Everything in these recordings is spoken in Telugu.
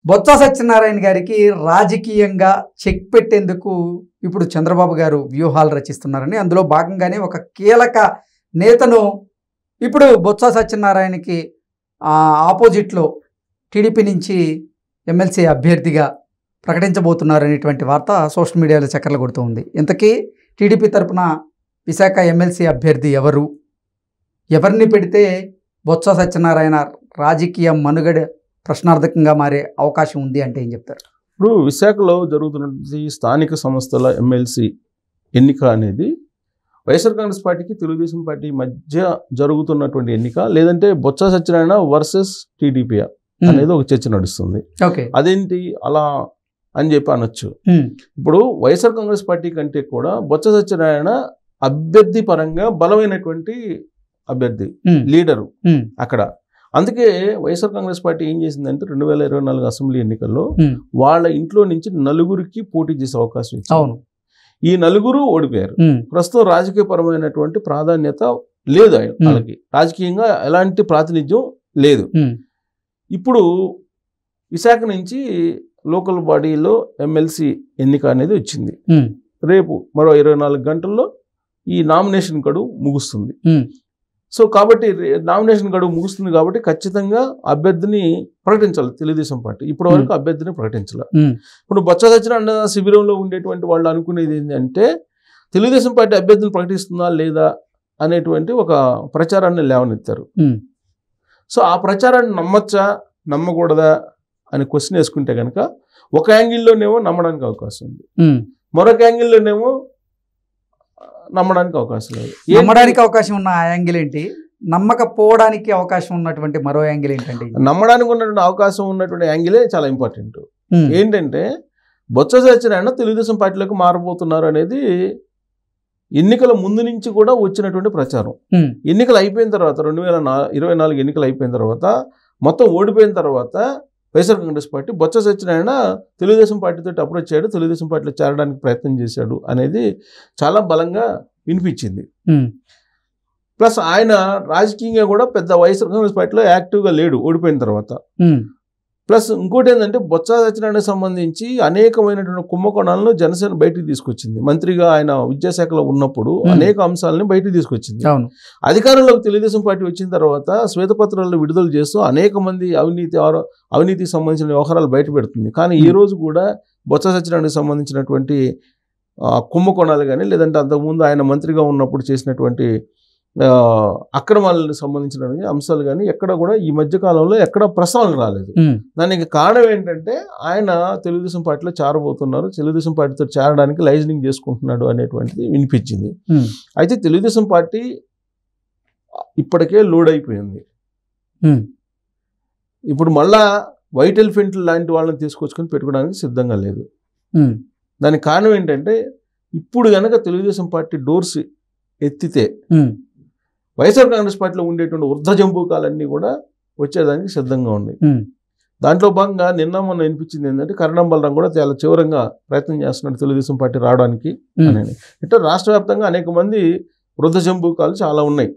బొత్స సత్యనారాయణ గారికి రాజకీయంగా చెక్ పెట్టేందుకు ఇప్పుడు చంద్రబాబు గారు వ్యూహాలు రచిస్తున్నారని, అందులో భాగంగానే ఒక కీలక నేతను ఇప్పుడు బొత్స సత్యనారాయణకి ఆపోజిట్లో టీడీపీ నుంచి ఎమ్మెల్సీ అభ్యర్థిగా ప్రకటించబోతున్నారనేటువంటి వార్త సోషల్ మీడియాలో చక్కర్లు కొడుతూ ఉంది. ఇంతకీ టీడీపీ తరపున విశాఖ ఎమ్మెల్సీ అభ్యర్థి ఎవరు, ఎవరిని పెడితే బొత్స సత్యనారాయణ రాజకీయ మనుగడ ప్రశ్నార్థకంగా మారే అవకాశం ఉంది అంటే ఏం చెప్తారు? ఇప్పుడు విశాఖలో జరుగుతున్నటువంటి స్థానిక సంస్థల ఎమ్మెల్సీ ఎన్నిక అనేది వైఎస్ఆర్ కాంగ్రెస్ పార్టీకి తెలుగుదేశం పార్టీ మధ్య జరుగుతున్నటువంటి ఎన్నిక, లేదంటే బొత్స సత్యనారాయణ వర్సెస్ టీడీపీ అనేది ఒక చర్చ నడుస్తుంది. అదేంటి అలా అని చెప్పి అనొచ్చు. ఇప్పుడు వైఎస్ఆర్ కాంగ్రెస్ పార్టీ కంటే కూడా బొత్స సత్యనారాయణ అభ్యర్థి పరంగా బలమైనటువంటి అభ్యర్థి, లీడరు అక్కడ. అందుకే వైఎస్ఆర్ కాంగ్రెస్ పార్టీ ఏం చేసిందంటే 2024 అసెంబ్లీ ఎన్నికల్లో వాళ్ళ ఇంట్లో నుంచి నలుగురికి పోటీ చేసే అవకాశం ఇచ్చింది. ఈ నలుగురు ఓడిపోయారు. ప్రస్తుతం రాజకీయపరమైనటువంటి ప్రాధాన్యత లేదు వాళ్ళకి, రాజకీయంగా ఎలాంటి ప్రాతినిధ్యం లేదు. ఇప్పుడు విశాఖ నుంచి లోకల్ బాడీలో ఎమ్మెల్సీ ఎన్నిక అనేది వచ్చింది. రేపు మరో 24 గంటల్లో ఈ నామినేషన్ గడువు ముగుస్తుంది. సో కాబట్టి నామినేషన్ గడువు ముగుస్తుంది కాబట్టి ఖచ్చితంగా అభ్యర్థిని ప్రకటించాలి తెలుగుదేశం పార్టీ. ఇప్పటి వరకు అభ్యర్థిని ప్రకటించాలి. ఇప్పుడు బొత్స సత్యనారాయణ శిబిరంలో ఉండేటువంటి వాళ్ళు అనుకునేది ఏంటంటే తెలుగుదేశం పార్టీ అభ్యర్థిని ప్రకటిస్తుందా లేదా అనేటువంటి ఒక ప్రచారాన్ని లేవనెత్తారు. సో ఆ ప్రచారాన్ని నమ్మచ్చా నమ్మకూడదా అని క్వశ్చన్ వేసుకుంటే కనుక ఒక యాంగిల్లోనేమో నమ్మడానికి అవకాశం ఉంది, మరొక యాంగిల్లోనేమో నమ్మడానికి అవకాశం లేదు. నమ్మడానికి అవకాశం ఉన్న ఆ యాంగిల్ ఏంటి, నమ్మకపోవడానికి అవకాశం ఉన్నటువంటి మరో యాంగిల్ ఏంటంటే? నమ్మడానికి ఉన్నటువంటి అవకాశం ఉన్నటువంటి యాంగిలే చాలా ఇంపార్టెంట్. ఏంటంటే బొత్స సత్యనారాయణ తెలుగుదేశం పార్టీలోకి మారబోతున్నారు అనేది ఎన్నికల ముందు నుంచి కూడా వచ్చినటువంటి ప్రచారం. ఎన్నికలు అయిపోయిన తర్వాత 2024 ఎన్నికలు అయిపోయిన తర్వాత మొత్తం ఓడిపోయిన తర్వాత వైఎస్ఆర్ కాంగ్రెస్ పార్టీ బొత్స సత్యనారాయణ తెలుగుదేశం పార్టీతో అప్రోచ్ అయ్యాడు, తెలుగుదేశం పార్టీలో చేరడానికి ప్రయత్నం చేశాడు అనేది చాలా బలంగా వినిపించింది. ప్లస్ ఆయన రాజకీయంగా కూడా పెద్ద వైఎస్ఆర్ కాంగ్రెస్ పార్టీలో యాక్టివ్గా లేడు ఓడిపోయిన తర్వాత. ప్లస్ ఇంకోటి ఏంటంటే బొత్స సత్యనారాయణకు సంబంధించి అనేకమైనటువంటి కుంభకోణాలను జనసేన బయటికి తీసుకొచ్చింది. మంత్రిగా ఆయన విద్యాశాఖలో ఉన్నప్పుడు అనేక అంశాలని బయటికి తీసుకొచ్చింది. అధికారంలోకి తెలుగుదేశం పార్టీ వచ్చిన తర్వాత శ్వేతపత్రాలను విడుదల చేస్తూ అనేక మంది అవినీతికి సంబంధించిన వ్యవహారాలు బయట పెడుతుంది. కానీ ఈ రోజు కూడా బొత్స సత్యనారాయణకు సంబంధించినటువంటి కుంభకోణాలు కానీ, లేదంటే అంతకుముందు ఆయన మంత్రిగా ఉన్నప్పుడు చేసినటువంటి అక్రమాలకు సంబంధించిన అంశాలు కానీ ఎక్కడ కూడా ఈ మధ్య కాలంలో ఎక్కడ ప్రస్తావన రాలేదు. దానికి కారణం ఏంటంటే ఆయన తెలుగుదేశం పార్టీలో చేరబోతున్నారు, తెలుగుదేశం పార్టీతో చేరడానికి లైజనింగ్ చేసుకుంటున్నాడు అనేటువంటిది వినిపించింది. అయితే తెలుగుదేశం పార్టీ ఇప్పటికే లోడ్ అయిపోయింది. ఇప్పుడు మళ్ళా వైట్ ఎలిఫెంట్ లాంటి వాళ్ళని తీసుకొచ్చుకొని పెట్టుకోవడానికి సిద్ధంగా లేదు. దానికి కారణం ఏంటంటే ఇప్పుడు కనుక తెలుగుదేశం పార్టీ డోర్స్ ఎత్తితే వైఎస్ఆర్ కాంగ్రెస్ పార్టీలో ఉండేటువంటి వృద్ధ జంబూకాలన్నీ కూడా వచ్చేదానికి సిద్ధంగా ఉన్నాయి. దాంట్లో భాగంగా నిన్న మొన్న వినిపించింది ఏంటంటే కరణం బలరాం కూడా చాలా తీవ్రంగా ప్రయత్నం చేస్తున్నాడు తెలుగుదేశం పార్టీ రావడానికి అని. అంటే రాష్ట్ర వ్యాప్తంగా అనేక మంది వృద్ధ జంబూకాలు చాలా ఉన్నాయి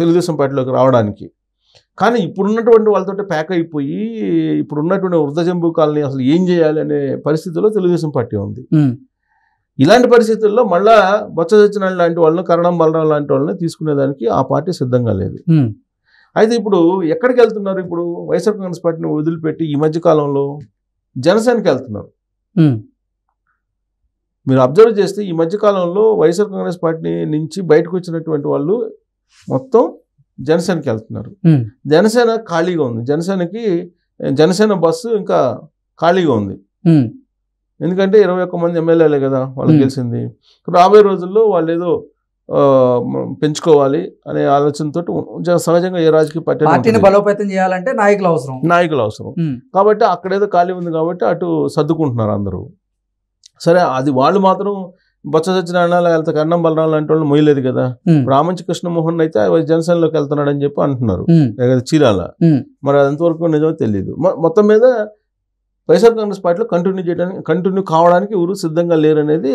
తెలుగుదేశం పార్టీలోకి రావడానికి. కానీ ఇప్పుడున్నటువంటి వాళ్ళతో ప్యాక్ అయిపోయి ఇప్పుడున్నటువంటి వృద్ధ జంబూకాలని అసలు ఏం చేయాలి అనే పరిస్థితిలో తెలుగుదేశం పార్టీ ఉంది. ఇలాంటి పరిస్థితుల్లో మళ్ళా బొత్స సత్యనారాయణ లాంటి వాళ్ళని, కరణం బలరాం లాంటి వాళ్ళని తీసుకునేదానికి ఆ పార్టీ సిద్ధంగా లేదు. అయితే ఇప్పుడు ఎక్కడికి వెళ్తున్నారు? ఇప్పుడు వైఎస్ఆర్ కాంగ్రెస్ పార్టీని వదిలిపెట్టి ఈ మధ్య కాలంలో జనసేనకి వెళ్తున్నారు. మీరు అబ్జర్వ్ చేస్తే ఈ మధ్య కాలంలో వైఎస్ఆర్ కాంగ్రెస్ పార్టీ నుంచి బయటకు వచ్చినటువంటి వాళ్ళు మొత్తం జనసేనకి వెళ్తున్నారు. జనసేన ఖాళీగా ఉంది, జనసేన బస్సు ఇంకా ఖాళీగా ఉంది. ఎందుకంటే 21 మంది ఎమ్మెల్యేలే కదా వాళ్ళకి గెలిచింది. రాబోయే రోజుల్లో వాళ్ళు ఏదో పెంచుకోవాలి అనే ఆలోచనతో సహజంగా ఏ రాజకీయ పార్టీని బలోపేతం చేయాలంటే నాయకులు అవసరం. కాబట్టి అక్కడేదో ఖాళీ ఉంది కాబట్టి అటు సర్దుకుంటున్నారు అందరూ. సరే, అది వాళ్ళు మాత్రం బొత్స సత్యనారాయణ లేకపోతే కరణం బలరాం లాంటి వాళ్ళు మొయ్యలేదు కదా. రామంచి కృష్ణమోహన్ అయితే జనసేనలోకి వెళ్తున్నాడు అని చెప్పి అంటున్నారు చీరాల. మరి అంతవరకు నిజమో తెలియదు. మొత్తం మీద వైఎస్ఆర్ కాంగ్రెస్ పార్టీలో కంటిన్యూ కావడానికి ఎవరు సిద్ధంగా లేరనేది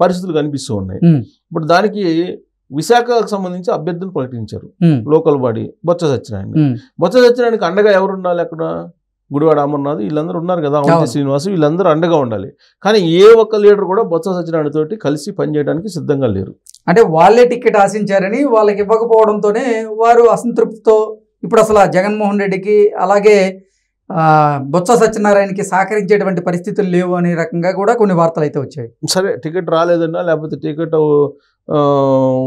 పరిస్థితులు కనిపిస్తూ ఉన్నాయి. ఇప్పుడు దానికి విశాఖకు సంబంధించి అభ్యర్థులు ప్రకటించారు లోకల్ బాడీ బొత్స సత్యనారాయణ. బొత్స సత్యనారాయణకి అండగా ఎవరు ఉండాలి? అక్కడ గుడివాడ అమర్నాథ్ వీళ్ళందరూ ఉన్నారు కదా, అవంతి అవును. శ్రీనివాస్, వీళ్ళందరూ అండగా ఉండాలి. కానీ ఏ ఒక్క లీడర్ కూడా బొత్స సత్యనారాయణ తోటి కలిసి పనిచేయడానికి సిద్ధంగా లేరు. అంటే వాళ్ళే టికెట్ ఆశించారని వాళ్ళకి ఇవ్వకపోవడంతోనే వారు అసంతృప్తితో ఇప్పుడు అసలు జగన్మోహన్ రెడ్డికి అలాగే బొత్స సత్యనారాయణకి సహకరించేటువంటి పరిస్థితులు లేవు అనే రకంగా కూడా కొన్ని వార్తలు అయితే వచ్చాయి. సరే టికెట్ రాలేదన్నా లేకపోతే టికెట్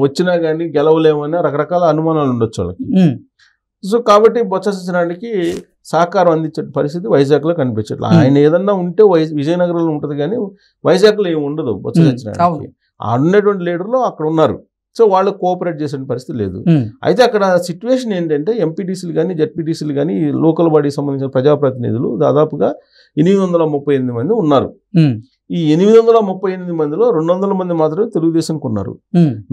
వచ్చినా కానీ గెలవలేమన్నా రకరకాల అనుమానాలు ఉండొచ్చు వాళ్ళకి. సో కాబట్టి బొత్స సత్యనారాయణకి సహకారం అందించే పరిస్థితి వైజాగ్లో కనిపించట్లేదు. ఆయన ఏదన్నా ఉంటే విజయనగరంలో ఉంటుంది కానీ వైజాగ్లో ఏమి ఉండదు బొత్స సత్యనారాయణకి. ఉన్నటువంటి లీడర్లు అక్కడ ఉన్నారు. సో వాళ్ళు కోఆపరేట్ చేసే పరిస్థితి లేదు. అయితే అక్కడ సిచ్యువేషన్ ఏంటంటే ఎంపీటీసీలు కానీ జెడ్పీటీసీలు కానీ లోకల్ బాడీకి సంబంధించిన ప్రజాప్రతినిధులు దాదాపుగా 838 మంది ఉన్నారు. ఈ 838 మందిలో 200 మంది మాత్రమే తెలుగుదేశంకి ఉన్నారు.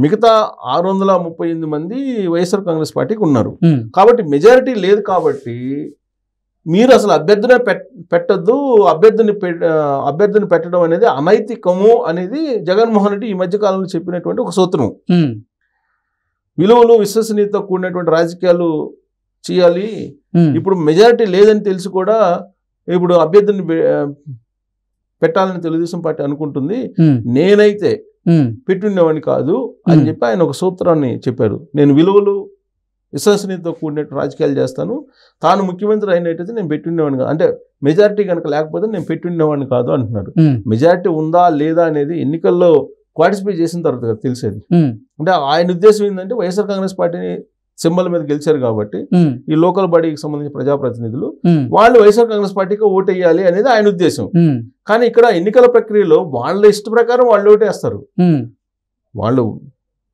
మిగతా 638 మంది వైఎస్ఆర్ కాంగ్రెస్ పార్టీకి ఉన్నారు. కాబట్టి మెజారిటీ లేదు. కాబట్టి మీరు అసలు అభ్యర్థిని పెట్టద్దు, అభ్యర్థిని పెట్టడం అనేది అనైతికము అనేది జగన్మోహన్ రెడ్డి ఈ మధ్య కాలంలో చెప్పినటువంటి ఒక సూత్రం. విలువలు విశ్వసనీయతతో కూడినటువంటి రాజకీయాలు చేయాలి. ఇప్పుడు మెజారిటీ లేదని తెలిసి కూడా ఇప్పుడు అభ్యర్థిని పెట్టాలని తెలుగుదేశం పార్టీ అనుకుంటుంది. నేనైతే పెట్టుండేవాడిని కాదు అని చెప్పి ఆయన ఒక సూత్రాన్ని చెప్పారు. నేను విలువలు విశ్వసనీయతతో కూడినట్టు రాజకీయాలు చేస్తాను, తాను ముఖ్యమంత్రి అయినట్టయితే నేను పెట్టుండేవాడిని కాదు, అంటే మెజారిటీ కనుక లేకపోతే నేను పెట్టుండేవాడిని కాదు అంటున్నాడు. మెజారిటీ ఉందా లేదా అనేది ఎన్నికల్లో పార్టిసిపేట్ చేసిన తర్వాత కదా తెలిసేది. అంటే ఆయన ఉద్దేశం ఏంటంటే వైఎస్ఆర్ కాంగ్రెస్ పార్టీని సింబల్ మీద గెలిచారు కాబట్టి ఈ లోకల్ బాడీకి సంబంధించిన ప్రజాప్రతినిధులు వాళ్ళు వైఎస్ఆర్ కాంగ్రెస్ పార్టీకి ఓటు వేయాలి అనేది ఆయన ఉద్దేశం. కానీ ఇక్కడ ఎన్నికల ప్రక్రియలో వాళ్ళ ఇష్ట ప్రకారం వాళ్ళు ఓటేస్తారు. వాళ్ళు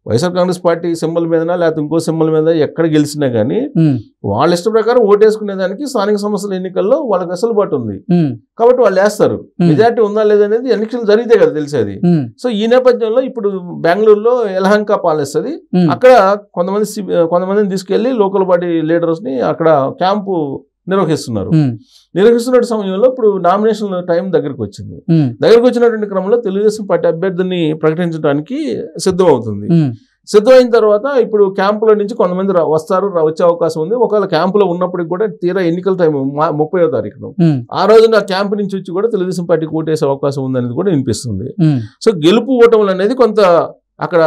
వైఎస్ఆర్ కాంగ్రెస్ పార్టీ సింబల్ మీదనా లేకపోతే ఇంకో సింబల్ మీద ఎక్కడ గెలిచినా కానీ వాళ్ళ ఇష్ట ప్రకారం ఓటేసుకునేదానికి స్థానిక సంస్థల ఎన్నికల్లో వాళ్ళకి వెసులుబాటు ఉంది కాబట్టి వాళ్ళు వేస్తారు. మెజారిటీ ఉందా లేదనేది ఎన్నికలు జరిగితే కదా తెలిసేది. సో ఈ నేపథ్యంలో ఇప్పుడు బెంగళూరులో యలహంక పాలిస్తుంది. అక్కడ కొంతమందిని తీసుకెళ్లి లోకల్ బాడీ లీడర్స్ ని అక్కడ క్యాంపు నిర్వహిస్తున్న సమయంలో ఇప్పుడు నామినేషన్ టైం దగ్గరకు వచ్చినటువంటి క్రమంలో తెలుగుదేశం పార్టీ అభ్యర్థిని ప్రకటించడానికి సిద్ధమవుతుంది. సిద్ధమైన తర్వాత ఇప్పుడు క్యాంపులో నుంచి కొంతమంది వచ్చే అవకాశం ఉంది. ఒకవేళ క్యాంపులో ఉన్నప్పటికి కూడా తీరా ఎన్నికల టైం 30వ తారీఖున ఆ రోజున ఆ క్యాంపు నుంచి వచ్చి కూడా తెలుగుదేశం పార్టీకి ఓటేసే అవకాశం ఉంది అనేది కూడా వినిపిస్తుంది. సో గెలుపు ఓటములు అనేది కొంత అక్కడ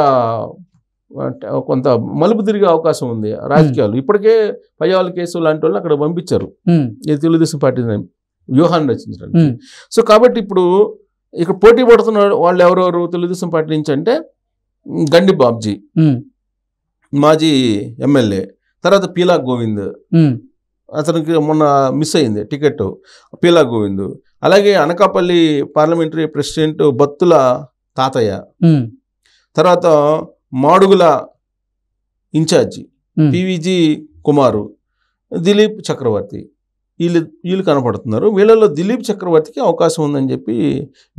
కొంత మలుపు తిరిగే అవకాశం ఉంది రాజకీయాలు. ఇప్పటికే పయ్యాల కేసు లాంటి వాళ్ళు అక్కడ పంపించారు తెలుగుదేశం పార్టీ వ్యూహాన్ని రచించడానికి. సో కాబట్టి ఇప్పుడు ఇక్కడ పోటీ పడుతున్న వాళ్ళు ఎవరెవరు తెలుగుదేశం పార్టీ నుంచి అంటే గండి బాబ్జీ మాజీ ఎమ్మెల్యే, తర్వాత పీలా గోవింద్, అతనికి మొన్న మిస్ అయింది టికెట్ పీలా గోవింద్, అలాగే అనకాపల్లి పార్లమెంటరీ ప్రెసిడెంట్ బత్తుల తాతయ్య, తర్వాత మాడుగుల ఇన్ఛార్జి పివిజి కుమారు, దిలీప్ చక్రవర్తి, వీళ్ళు కనపడుతున్నారు. వీళ్ళలో దిలీప్ చక్రవర్తికి అవకాశం ఉందని చెప్పి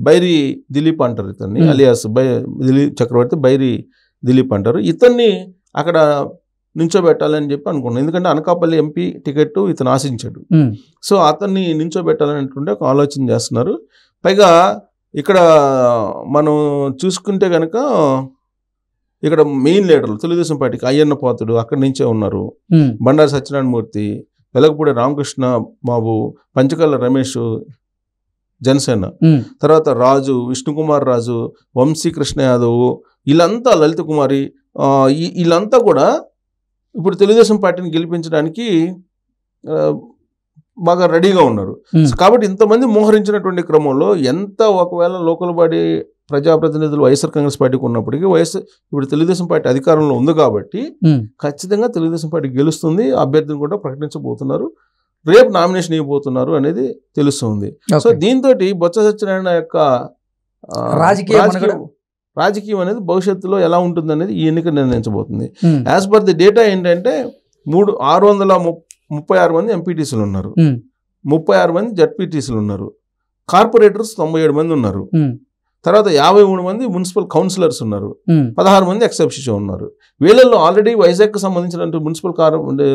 బైరి దిలీప్ అంటారు ఇతన్ని, అలియాస్ దిలీప్ చక్రవర్తి బైరి దిలీప్ అంటారు. ఇతన్ని అక్కడ నించోబెట్టాలని చెప్పి అనుకున్నాను. ఎందుకంటే అనకాపల్లి ఎంపీ టికెట్ ఇతను ఆశించాడు. సో అతన్ని నించోబెట్టాలని అనుకుంటే ఒక ఆలోచన చేస్తున్నారు. పైగా ఇక్కడ మనం చూసుకుంటే కనుక ఇక్కడ మెయిన్ లీడర్లు తెలుగుదేశం పార్టీకి అయ్యన్న పాత్రుడు అక్కడి నుంచే ఉన్నారు. బండారు సత్యనారాయణమూర్తి, వెలగపూడి రామకృష్ణ బాబు, పంచకల్ల రమేష్ జనసేన, తర్వాత రాజు, విష్ణుకుమార్ రాజు, వంశీకృష్ణ యాదవ్, వీళ్ళంతా లలిత కుమారి, వీళ్ళంతా కూడా ఇప్పుడు తెలుగుదేశం పార్టీని గెలిపించడానికి బాగా రెడీగా ఉన్నారు. కాబట్టి ఇంతమంది మోహరించినటువంటి క్రమంలో ఎంత ఒకవేళ లోకల్ బాడీ ప్రజాప్రతినిధులు వైఎస్ఆర్ కాంగ్రెస్ పార్టీకి ఉన్నప్పటికీ ఇప్పుడు తెలుగుదేశం పార్టీ అధికారంలో ఉంది కాబట్టి ఖచ్చితంగా తెలుగుదేశం పార్టీ గెలుస్తుంది. అభ్యర్థిని కూడా ప్రకటించబోతున్నారు, రేపు నామినేషన్ ఇవ్వబోతున్నారు అనేది తెలుస్తుంది. సో దీంతో బొత్స సత్యనారాయణ యొక్క రాజకీయం అనేది భవిష్యత్తులో ఎలా ఉంటుంది అనేది ఈ ఎన్నిక నిర్ణయించబోతుంది. యాజ్ పర్ ది డేటా ఏంటంటే 636 మంది ఎంపీటీసీలు ఉన్నారు, 36 మంది జడ్పీటీసీలు ఉన్నారు, కార్పొరేటర్స్ 97 మంది ఉన్నారు, తర్వాత 53 మంది మున్సిపల్ కౌన్సిలర్స్ ఉన్నారు, 16 మంది ఎక్సెప్షన్ ఉన్నారు. వీళ్ళల్లో ఆల్రెడీ వైజాగ్ కు సంబంధించిన మున్సిపల్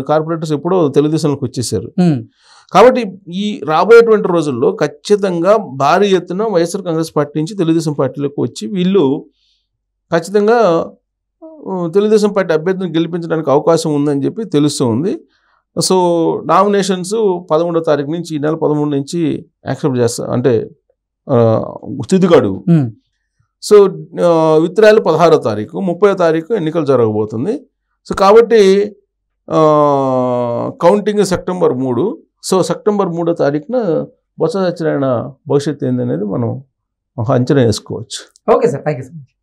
కార్పొరేటర్స్ ఎప్పుడో తెలుగుదేశంలోకి వచ్చేసారు. కాబట్టి ఈ రాబోయేటువంటి రోజుల్లో ఖచ్చితంగా భారీ ఎత్తున వైఎస్ఆర్ కాంగ్రెస్ పార్టీ నుంచి తెలుగుదేశం పార్టీలోకి వచ్చి వీళ్ళు ఖచ్చితంగా తెలుగుదేశం పార్టీ అభ్యర్థిని గెలిపించడానికి అవకాశం ఉందని చెప్పి తెలుస్తూ ఉంది. సో నామినేషన్స్ 11వ తారీఖు నుంచి, ఈ నెల 13 నుంచి యాక్సెప్ట్ చేస్తా, అంటే తిద్దుగడుగు. సో విత్డ్రాయల్ 16వ తారీఖు, 30వ తారీఖు ఎన్నికలు జరగబోతుంది. సో కాబట్టి కౌంటింగ్ సెప్టెంబర్ 3. సో సెప్టెంబర్ 3వ తారీఖున బొత్స సత్యనారాయణ భవిష్యత్తు ఏందనేది మనం ఒక అంచనా వేసుకోవచ్చు. Okay sir, thank you so much.